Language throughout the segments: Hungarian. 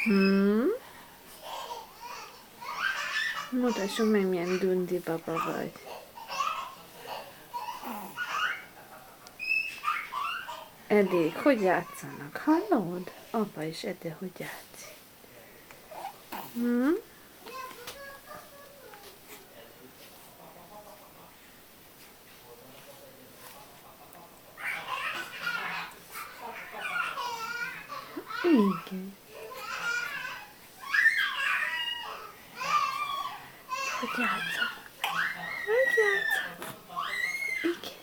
Hmm? Mutassuk meg, milyen dundi baba vagy. Eddig, hogy játszanak? Hallod? Apa és Edi, hogy játszik? Hmm? Igen. Hogy játszanak? Hogy játszanak? Igen.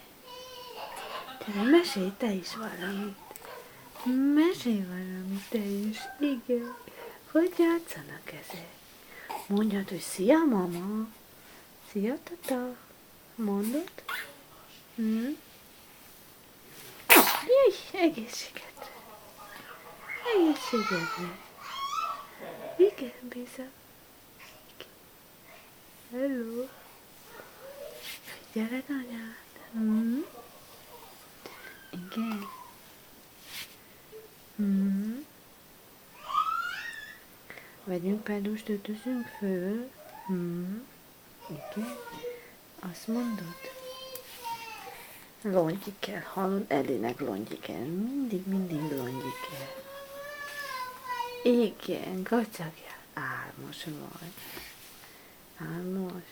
Gyere, mesélj te is valamit. Mesélj valamit te is. Igen. Hogy játszanak ezek? Mondjad, hogy szia, mama. Szia, tata. Mondod? Hm? Jaj, egészségedre. Egészségedre. Igen, bizony. Hello. Figyeled anyád? Hm? Igen. Hm? Vegyünk pedust, ötözünk föl. Hm? Igen. Azt mondod? Longyi kell, hallod? Elinek longyi kell. Mindig longyi kell. Igen, gacagja. Álmos vagy. Álmos.